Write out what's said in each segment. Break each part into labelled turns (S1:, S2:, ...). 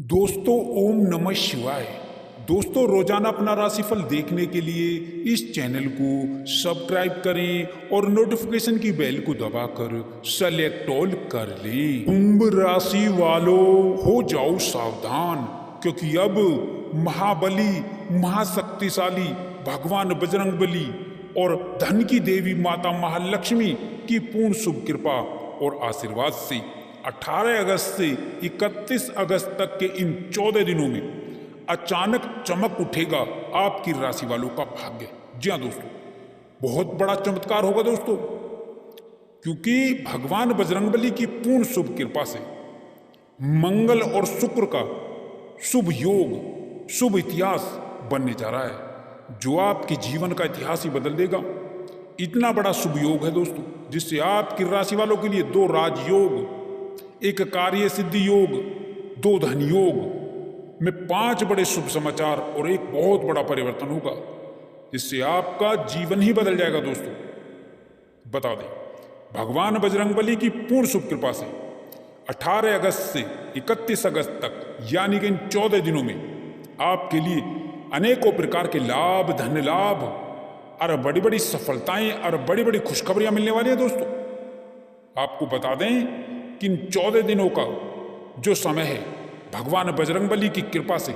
S1: दोस्तों ओम नमः शिवाय। दोस्तों रोजाना अपना राशिफल देखने के लिए इस चैनल को सब्सक्राइब करें और नोटिफिकेशन की बेल को दबाकर सेलेक्ट ऑल कर लें। कुंभ राशि वालों हो जाओ सावधान, क्योंकि अब महाबली महाशक्तिशाली भगवान बजरंगबली और धन की देवी माता महालक्ष्मी की पूर्ण शुभ कृपा और आशीर्वाद से 18 अगस्त से 31 अगस्त तक के इन 14 दिनों में अचानक चमक उठेगा आपकी राशि वालों का भाग्य। जी हाँ दोस्तों, बहुत बड़ा चमत्कार होगा दोस्तों, क्योंकि भगवान बजरंगबली की पूर्ण शुभ कृपा से मंगल और शुक्र का शुभ योग, शुभ इतिहास बनने जा रहा है, जो आपके जीवन का इतिहास ही बदल देगा। इतना बड़ा शुभ योग है दोस्तों, जिससे आपकी राशि वालों के लिए 2 राजयोग, एक कार्य सिद्धि योग, 2 धन योग में 5 बड़े शुभ समाचार और एक बहुत बड़ा परिवर्तन होगा, जिससे आपका जीवन ही बदल जाएगा दोस्तों। बता दें, भगवान बजरंगबली की पूर्ण शुभ कृपा से 18 अगस्त से 31 अगस्त तक यानी कि इन 14 दिनों में आपके लिए अनेकों प्रकार के लाभ, धन लाभ और बड़ी बड़ी सफलताएं और बड़ी बड़ी खुशखबरियां मिलने वाली हैं दोस्तों। आपको बता दें कि इन 14 दिनों का जो समय है, भगवान बजरंगबली की कृपा से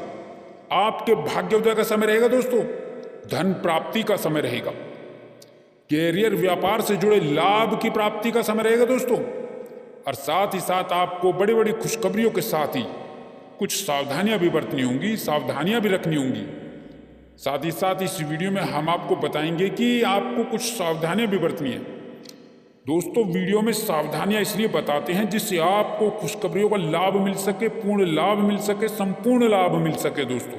S1: आपके भाग्योदय का समय रहेगा दोस्तों, धन प्राप्ति का समय रहेगा, कैरियर व्यापार से जुड़े लाभ की प्राप्ति का समय रहेगा दोस्तों, और साथ ही साथ आपको बड़ी बड़ी खुशखबरियों के साथ ही कुछ सावधानियां भी बरतनी होंगी, सावधानियां भी रखनी होंगी। साथ ही साथ इस वीडियो में हम आपको बताएंगे कि आपको कुछ सावधानियां भी बरतनी है दोस्तों। वीडियो में सावधानियां इसलिए बताते हैं जिससे आपको खुशखबरियों का लाभ मिल सके, पूर्ण लाभ मिल सके, संपूर्ण लाभ मिल सके दोस्तों।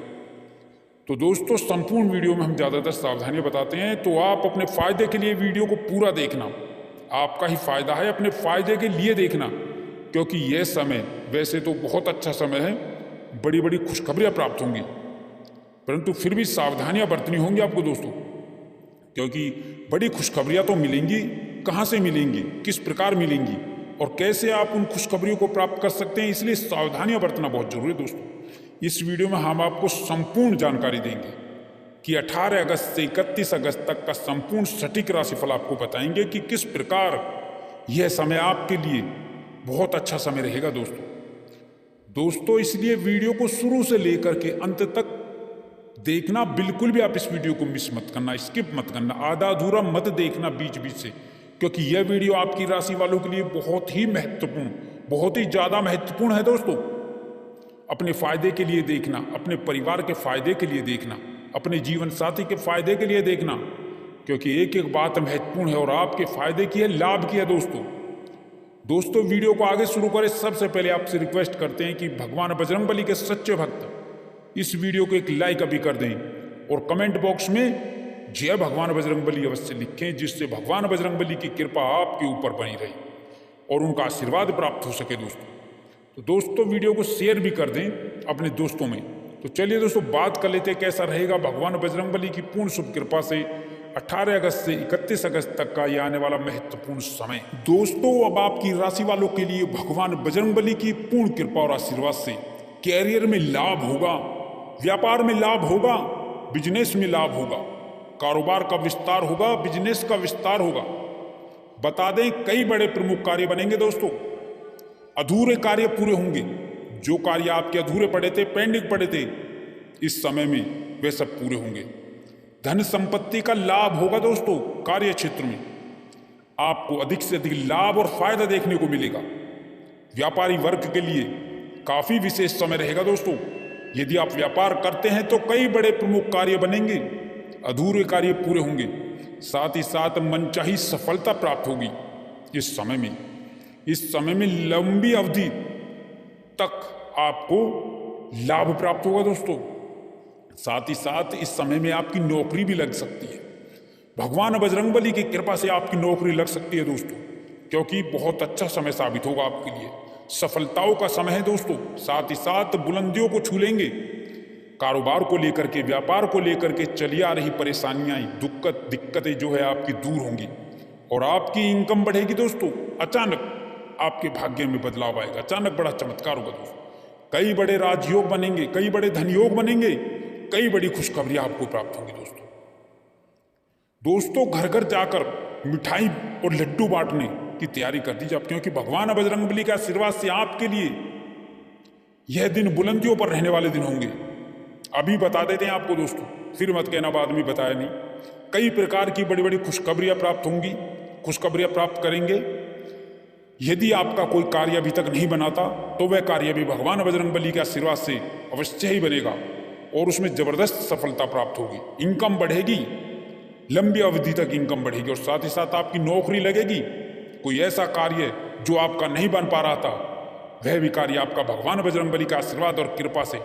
S1: तो दोस्तों संपूर्ण वीडियो में हम ज़्यादातर सावधानियां बताते हैं, तो आप अपने फायदे के लिए वीडियो को पूरा देखना, आपका ही फायदा है, अपने फायदे के लिए देखना, क्योंकि यह समय वैसे तो बहुत अच्छा समय है, बड़ी बड़ी खुशखबरियाँ प्राप्त होंगी, परंतु फिर भी सावधानियां बरतनी होंगी आपको दोस्तों, क्योंकि बड़ी खुशखबरियां तो मिलेंगी, कहाँ से मिलेंगी, किस प्रकार मिलेंगी और कैसे आप उन खुशखबरियों को प्राप्त कर सकते हैं, इसलिए सावधानियां बरतना बहुत जरूरी है दोस्तों। इस वीडियो में हम आपको संपूर्ण जानकारी देंगे कि 18 अगस्त से 31 अगस्त तक का संपूर्ण सटीक राशिफल आपको बताएंगे कि किस प्रकार यह समय आपके लिए बहुत अच्छा समय रहेगा दोस्तों। इसलिए वीडियो को शुरू से लेकर के अंत तक देखना, बिल्कुल भी आप इस वीडियो को मिस मत करना, स्किप मत करना, आधा अधूरा मत देखना बीच बीच से, क्योंकि यह वीडियो आपकी राशि वालों के लिए बहुत ही महत्वपूर्ण, बहुत ही ज़्यादा महत्वपूर्ण है दोस्तों। अपने फायदे के लिए देखना, अपने परिवार के फायदे के लिए देखना, अपने जीवन साथी के फायदे के लिए देखना, क्योंकि एक एक बात महत्वपूर्ण है और आपके फायदे की है, लाभ की है दोस्तों। वीडियो को आगे शुरू करें, सबसे पहले आपसे रिक्वेस्ट करते हैं कि भगवान बजरंगबली के सच्चे भक्त इस वीडियो को एक लाइक अभी कर दें और कमेंट बॉक्स में जय भगवान बजरंगबली अवश्य लिखें, जिससे भगवान बजरंगबली की कृपा आपके ऊपर बनी रही और उनका आशीर्वाद प्राप्त हो सके दोस्तों। तो दोस्तों वीडियो को शेयर भी कर दें अपने दोस्तों में। तो चलिए दोस्तों बात कर लेते हैं कैसा रहेगा भगवान बजरंगबली की पूर्ण शुभ कृपा से 18 अगस्त से 31 अगस्त तक का यह आने वाला महत्वपूर्ण समय। दोस्तों अब आपकी राशि वालों के लिए भगवान बजरंगबली की पूर्ण कृपा और आशीर्वाद से कैरियर में लाभ होगा, व्यापार में लाभ होगा, बिजनेस में लाभ होगा, कारोबार का विस्तार होगा, बिजनेस का विस्तार होगा। बता दें कई बड़े प्रमुख कार्य बनेंगे दोस्तों, अधूरे कार्य पूरे होंगे, जो कार्य आपके अधूरे पड़े थे, पेंडिंग पड़े थे, इस समय में वे सब पूरे होंगे। धन संपत्ति का लाभ होगा दोस्तों, कार्य क्षेत्र में आपको अधिक से अधिक लाभ और फायदा देखने को मिलेगा। व्यापारी वर्ग के लिए काफी विशेष समय रहेगा दोस्तों। यदि आप व्यापार करते हैं तो कई बड़े प्रमुख कार्य बनेंगे, अधूरे कार्य पूरे होंगे, साथ ही साथ मनचाही सफलता प्राप्त होगी। इस समय में लंबी अवधि तक आपको लाभ प्राप्त होगा दोस्तों। साथ ही साथ इस समय में आपकी नौकरी भी लग सकती है, भगवान बजरंगबली की कृपा से आपकी नौकरी लग सकती है दोस्तों, क्योंकि बहुत अच्छा समय साबित होगा आपके लिए, सफलताओं का समय है दोस्तों। साथ ही साथ बुलंदियों को छू लेंगे, कारोबार को लेकर के, व्यापार को लेकर के चली आ रही परेशानियां, दिक्कतें जो है आपकी दूर होंगी और आपकी इनकम बढ़ेगी दोस्तों। अचानक आपके भाग्य में बदलाव आएगा, अचानक बड़ा चमत्कार होगा दोस्तों। कई बड़े राजयोग बनेंगे, कई बड़े धनयोग बनेंगे, कई बड़ी खुशखबरियां आपको प्राप्त होंगी दोस्तों। दोस्तों घर घर जाकर मिठाई और लड्डू बांटने की तैयारी कर दीजिए आप, क्योंकि भगवान बजरंगबली के आशीर्वाद से आपके लिए यह दिन बुलंदियों पर रहने वाले दिन होंगे। अभी बता देते हैं आपको दोस्तों, फिर मत कहना बाद में बताया नहीं। कई प्रकार की बड़ी बड़ी खुशखबरियां प्राप्त होंगी, खुशखबरियां प्राप्त करेंगे। यदि आपका कोई कार्य अभी तक नहीं बनाता तो वह कार्य भी भगवान बजरंगबली के आशीर्वाद से अवश्य ही बनेगा और उसमें जबरदस्त सफलता प्राप्त होगी। इनकम बढ़ेगी, लंबी अवधि तक इनकम बढ़ेगी, और साथ ही साथ आपकी नौकरी लगेगी। कोई ऐसा कार्य जो आपका नहीं बन पा रहा था, वह भी कार्य आपका भगवान बजरंगबली का आशीर्वाद और कृपा से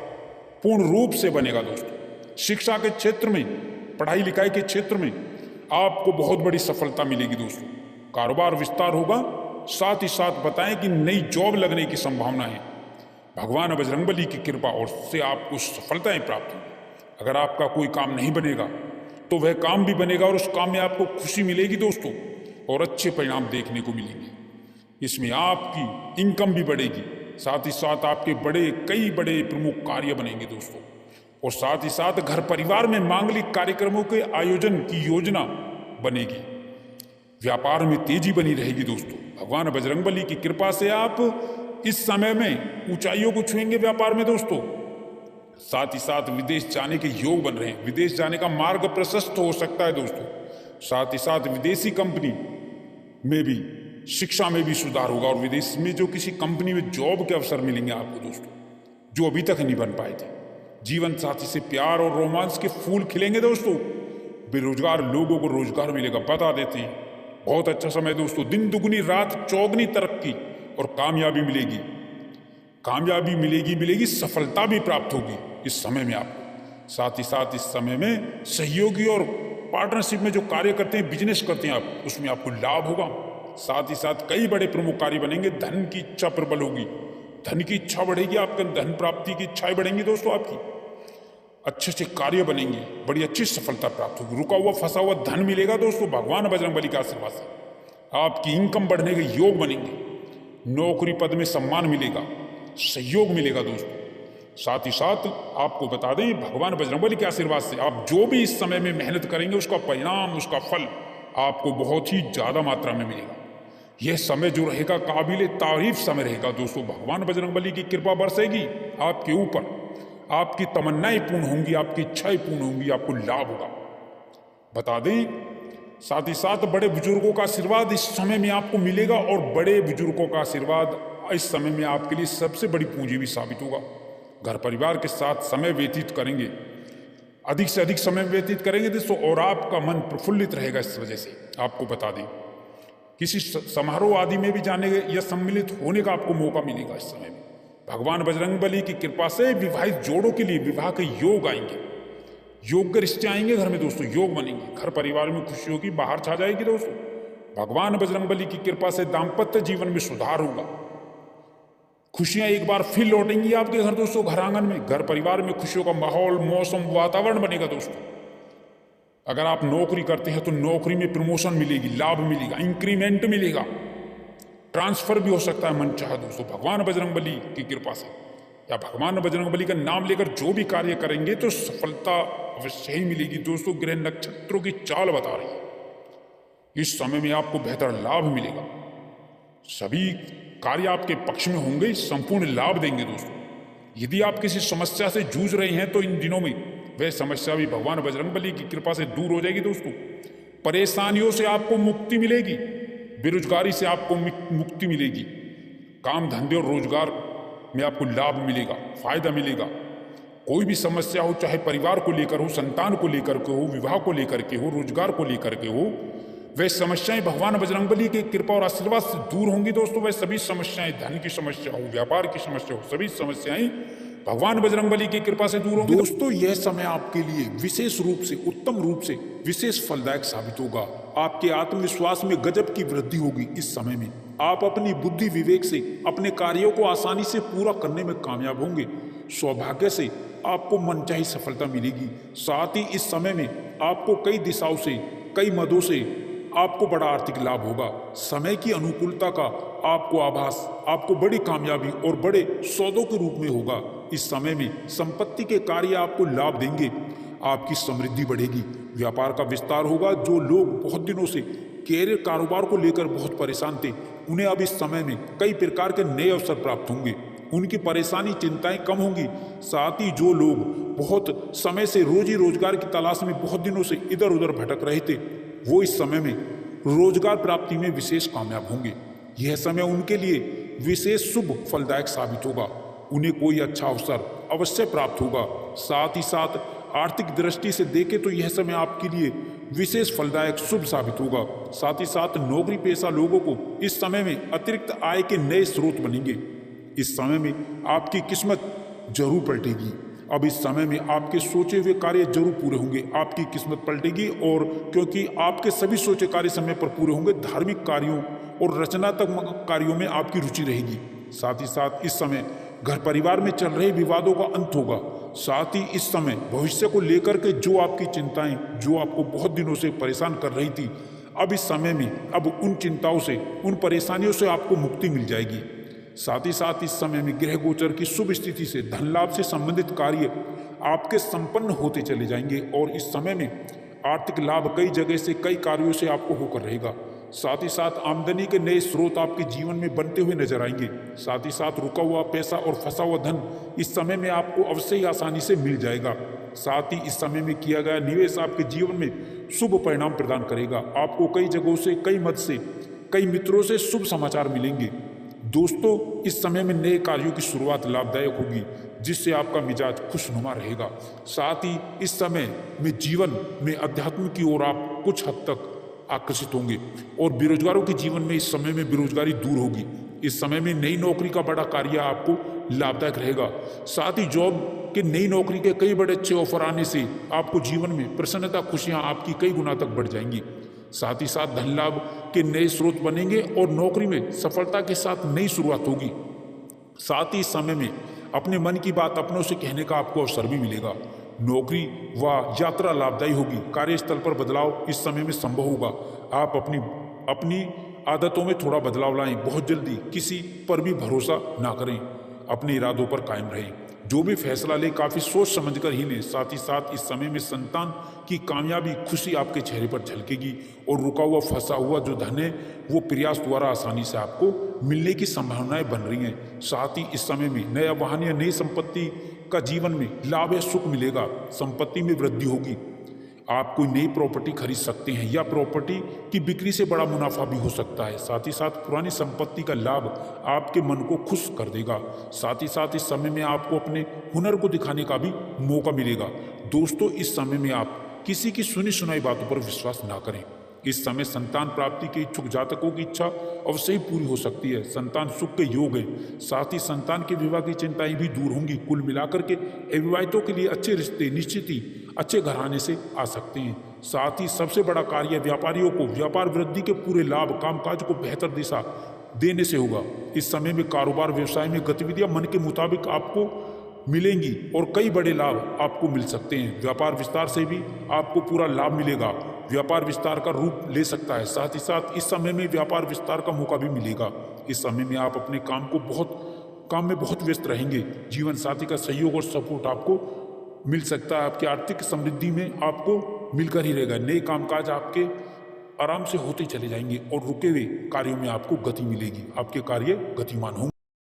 S1: पूर्ण रूप से बनेगा दोस्तों। शिक्षा के क्षेत्र में, पढ़ाई लिखाई के क्षेत्र में आपको बहुत बड़ी सफलता मिलेगी दोस्तों। कारोबार विस्तार होगा, साथ ही साथ बताएं कि नई जॉब लगने की संभावना है। भगवान बजरंगबली की कृपा और से आपको सफलताएं प्राप्त होंगी। अगर आपका कोई काम नहीं बनेगा तो वह काम भी बनेगा और उस काम में आपको खुशी मिलेगी दोस्तों, और अच्छे परिणाम देखने को मिलेंगे। इसमें आपकी इनकम भी बढ़ेगी, साथ ही साथ आपके कई बड़े प्रमुख कार्य बनेंगे दोस्तों, और साथ ही साथ घर परिवार में मांगलिक कार्यक्रमों के आयोजन की योजना बनेगी। व्यापार में तेजी बनी रहेगी दोस्तों। भगवान बजरंगबली की कृपा से आप इस समय में ऊंचाइयों को छुएंगे व्यापार में दोस्तों। साथ ही साथ विदेश जाने के योग बन रहे हैं, विदेश जाने का मार्ग प्रशस्त हो सकता है दोस्तों। साथ ही साथ विदेशी कंपनी में भी, शिक्षा में भी सुधार होगा, और विदेश में जो किसी कंपनी में जॉब के अवसर मिलेंगे आपको दोस्तों, जो अभी तक नहीं बन पाए थे। जीवन साथी से प्यार और रोमांस के फूल खिलेंगे दोस्तों। बेरोजगार लोगों को रोजगार मिलेगा। बता देते हैं बहुत अच्छा समय दोस्तों। दिन दुगनी रात चौगनी तरक्की और कामयाबी मिलेगी, कामयाबी मिलेगी, सफलता भी प्राप्त होगी इस समय में आपको। साथ ही साथ इस समय में सहयोगी और पार्टनरशिप में जो कार्य करते हैं, बिजनेस करते हैं आप, उसमें आपको लाभ होगा। साथ ही साथ कई बड़े प्रमुख कार्य बनेंगे। धन की इच्छा प्रबल होगी, धन की इच्छा बढ़ेगी, आपके धन प्राप्ति की इच्छाएं बढ़ेंगी दोस्तों आपकी। अच्छे से कार्य बनेंगे, बड़ी अच्छी सफलता प्राप्त होगी। रुका हुआ फंसा हुआ धन मिलेगा दोस्तों भगवान बजरंगबली के आशीर्वाद से। आपकी इनकम बढ़ने के योग बनेंगे, नौकरी पद में सम्मान मिलेगा, सहयोग मिलेगा दोस्तों। साथ ही साथ आपको बता दें, भगवान बजरंगबली के आशीर्वाद से आप जो भी इस समय में मेहनत करेंगे, उसका परिणाम, उसका फल आपको बहुत ही ज्यादा मात्रा में मिलेगा। यह समय जो रहेगा काबिल तारीफ समय रहेगा दोस्तों। भगवान बजरंगबली की कृपा बरसेगी आपके ऊपर, आपकी तमन्नाएं पूर्ण होंगी, आपकी इच्छाएं पूर्ण होंगी, आपको लाभ होगा। बता दें, साथ ही साथ बड़े बुजुर्गों का आशीर्वाद इस समय में आपको मिलेगा, और बड़े बुजुर्गों का आशीर्वाद इस समय में आपके लिए सबसे बड़ी पूंजी भी साबित होगा। घर परिवार के साथ समय व्यतीत करेंगे, अधिक से अधिक समय व्यतीत करेंगे दोस्तों, और आपका मन प्रफुल्लित रहेगा। इस वजह से आपको बता दें, किसी समारोह आदि में भी जाने या सम्मिलित होने का आपको मौका मिलेगा इस समय में। भगवान बजरंगबली की कृपा से विवाहित जोड़ों के लिए विवाह के योग आएंगे, योग्य रिश्ते आएंगे घर में दोस्तों, योग बनेंगे, घर परिवार में खुशियों की बाहर छा जाएगी दोस्तों। भगवान बजरंगबली की कृपा से दाम्पत्य जीवन में सुधार होगा, खुशियां एक बार फिर लौटेंगी आपके घर दोस्तों। घर आंगन में, घर परिवार में खुशियों का माहौल, मौसम, वातावरण बनेगा दोस्तों। अगर आप नौकरी करते हैं तो नौकरी में प्रमोशन मिलेगी, लाभ मिलेगा, इंक्रीमेंट मिलेगा, ट्रांसफर भी हो सकता है मन चाहे दोस्तों, भगवान बजरंगबली की कृपा से। या भगवान बजरंगबली का नाम लेकर जो भी कार्य करेंगे तो सफलता अवश्य ही मिलेगी दोस्तों। ग्रह नक्षत्रों की चाल बता रही है, इस समय में आपको बेहतर लाभ मिलेगा, सभी कार्य आपके पक्ष में होंगे, संपूर्ण लाभ देंगे दोस्तों। यदि आप किसी समस्या से जूझ रहे हैं तो इन दिनों में वह समस्या भी भगवान बजरंगबली की कृपा से दूर हो जाएगी दोस्तों। परेशानियों से आपको मुक्ति मिलेगी, बेरोजगारी से आपको मुक्ति मिलेगी, काम धंधे और रोजगार में आपको लाभ मिलेगा, फायदा मिलेगा। कोई भी समस्या हो, चाहे परिवार को लेकर हो, संतान को लेकर के हो, विवाह को लेकर के हो, रोजगार को लेकर के हो, वह समस्याएं भगवान बजरंगबली की कृपा और आशीर्वाद से दूर होंगी दोस्तों। वह सभी समस्याएं, धन की समस्या हो, व्यापार की समस्या हो, सभी समस्याएं भगवान बजरंगबली की कृपा से दूर होंगी दोस्तों। यह समय आपके लिए विशेष रूप से, उत्तम रूप से विशेष फलदायक साबित होगा। आपके आत्मविश्वास में गजब की वृद्धि होगी इस समय में। आप अपनी बुद्धि विवेक से अपने कार्यों को आसानी से पूरा करने में कामयाब होंगे। सौभाग्य से आपको मनचाही सफलता मिलेगी। साथ ही इस समय में आपको कई दिशाओं से, कई मदों से आपको बड़ा आर्थिक लाभ होगा। समय की अनुकूलता का आपको आभास आपको बड़ी कामयाबी और बड़े सौदों के रूप में होगा। इस समय में संपत्ति के कार्य आपको लाभ देंगे, आपकी समृद्धि बढ़ेगी, व्यापार का विस्तार होगा। जो लोग बहुत दिनों से कैरियर कारोबार को लेकर बहुत परेशान थे, उन्हें अब इस समय में कई प्रकार के नए अवसर प्राप्त होंगे, उनकी परेशानी चिंताएं कम होंगी। साथ ही जो लोग बहुत समय से रोजी रोजगार की तलाश में बहुत दिनों से इधर उधर भटक रहे थे, वो इस समय में रोजगार प्राप्ति में विशेष कामयाब होंगे। यह समय उनके लिए विशेष शुभ फलदायक साबित होगा, उन्हें कोई अच्छा अवसर अवश्य प्राप्त होगा। साथ ही साथ आर्थिक दृष्टि से देखें तो यह समय आपके लिए विशेष फलदायक शुभ साबित होगा। साथ ही साथ नौकरी पेशा लोगों को इस समय में अतिरिक्त आय के नए स्रोत बनेंगे। इस समय में आपकी किस्मत जरूर पलटेगी। अब इस समय में आपके सोचे हुए कार्य जरूर पूरे होंगे, आपकी किस्मत पलटेगी। और क्योंकि आपके सभी सोचे कार्य समय पर पूरे होंगे, धार्मिक कार्यों और रचनात्मक कार्यों में आपकी रुचि रहेगी। साथ ही साथ इस समय घर परिवार में चल रहे विवादों का अंत होगा। साथ ही इस समय भविष्य को लेकर के जो आपकी चिंताएं, जो आपको बहुत दिनों से परेशान कर रही थी, अब इस समय में अब उन चिंताओं से, उन परेशानियों से आपको मुक्ति मिल जाएगी। साथ ही साथ इस समय में ग्रह गोचर की शुभ स्थिति से धन लाभ से संबंधित कार्य आपके संपन्न होते चले जाएंगे और इस समय में आर्थिक लाभ कई जगह से, कई कार्यों से आपको होकर रहेगा। साथ ही साथ आमदनी के नए स्रोत आपके जीवन में बनते हुए नजर आएंगे। साथ ही साथ रुका हुआ पैसा और फंसा हुआ धन इस समय में आपको अवश्य ही आसानी से मिल जाएगा। साथ ही इस समय में किया गया निवेश आपके जीवन में शुभ परिणाम प्रदान करेगा। आपको कई जगहों से, कई मत से, कई मित्रों से शुभ समाचार मिलेंगे। दोस्तों, इस समय में नए कार्यों की शुरुआत लाभदायक होगी, जिससे आपका मिजाज खुशनुमा रहेगा। साथ ही इस समय में जीवन में अध्यात्म की ओर आप कुछ हद तक आकर्षित होंगे और बेरोजगारों के जीवन में इस समय में बेरोजगारी दूर होगी। इस समय में नई नौकरी का बड़ा कार्य आपको लाभदायक रहेगा। साथ ही जॉब के, नई नौकरी के कई बड़े अच्छे ऑफर आने से आपको जीवन में प्रसन्नता, खुशियां आपकी कई गुना तक बढ़ जाएंगी। साथ ही साथ धन लाभ के नए स्रोत बनेंगे और नौकरी में सफलता के साथ नई शुरुआत होगी। साथ ही इस समय में अपने मन की बात अपनों से कहने का आपको अवसर भी मिलेगा। नौकरी व यात्रा लाभदायी होगी। कार्यस्थल पर बदलाव इस समय में संभव होगा। आप अपनी आदतों में थोड़ा बदलाव लाएं। बहुत जल्दी किसी पर भी भरोसा ना करें, अपने इरादों पर कायम रहें। जो भी फैसला ले काफ़ी सोच समझकर ही लें। साथ ही साथ इस समय में संतान की कामयाबी, खुशी आपके चेहरे पर झलकेगी और रुका हुआ, फंसा हुआ जो धन है वो प्रयास द्वारा आसानी से आपको मिलने की संभावनाएं बन रही हैं। साथ ही इस समय में नया वाहन या नई संपत्ति का जीवन में लाभ या सुख मिलेगा। संपत्ति में वृद्धि होगी। आप कोई नई प्रॉपर्टी खरीद सकते हैं या प्रॉपर्टी की बिक्री से बड़ा मुनाफा भी हो सकता है। साथ ही साथ पुरानी संपत्ति का लाभ आपके मन को खुश कर देगा। साथ ही साथ इस समय में आपको अपने हुनर को दिखाने का भी मौका मिलेगा। दोस्तों, इस समय में आप किसी की सुनी सुनाई बातों पर विश्वास ना करें। इस समय संतान प्राप्ति के इच्छुक जातकों की इच्छा अवश्य ही पूरी हो सकती है। संतान सुख के योग है। साथ ही संतान के विवाह की चिंताएं भी दूर होंगी। कुल मिलाकर के अविवाहितों के लिए अच्छे रिश्ते निश्चित ही अच्छे घराने से आ सकते हैं। साथ ही सबसे बड़ा कार्य व्यापारियों को व्यापार वृद्धि के पूरे लाभ, कामकाज को बेहतर दिशा देने से होगा। इस समय में कारोबार व्यवसाय में गतिविधियां मन के मुताबिक आपको मिलेंगी और कई बड़े लाभ आपको मिल सकते हैं। व्यापार विस्तार से भी आपको पूरा लाभ मिलेगा। व्यापार विस्तार का रूप ले सकता है। साथ ही साथ इस समय में व्यापार विस्तार का मौका भी मिलेगा। इस समय में आप अपने काम में बहुत व्यस्त रहेंगे। जीवन साथी का सहयोग और सपोर्ट आपको मिल सकता है। आपकी आर्थिक समृद्धि में आपको मिलकर ही रहेगा। नए कामकाज आपके आराम से होते चले जाएंगे और रुके हुए कार्यों में आपको गति मिलेगी। आपके कार्य गतिमान होंगे।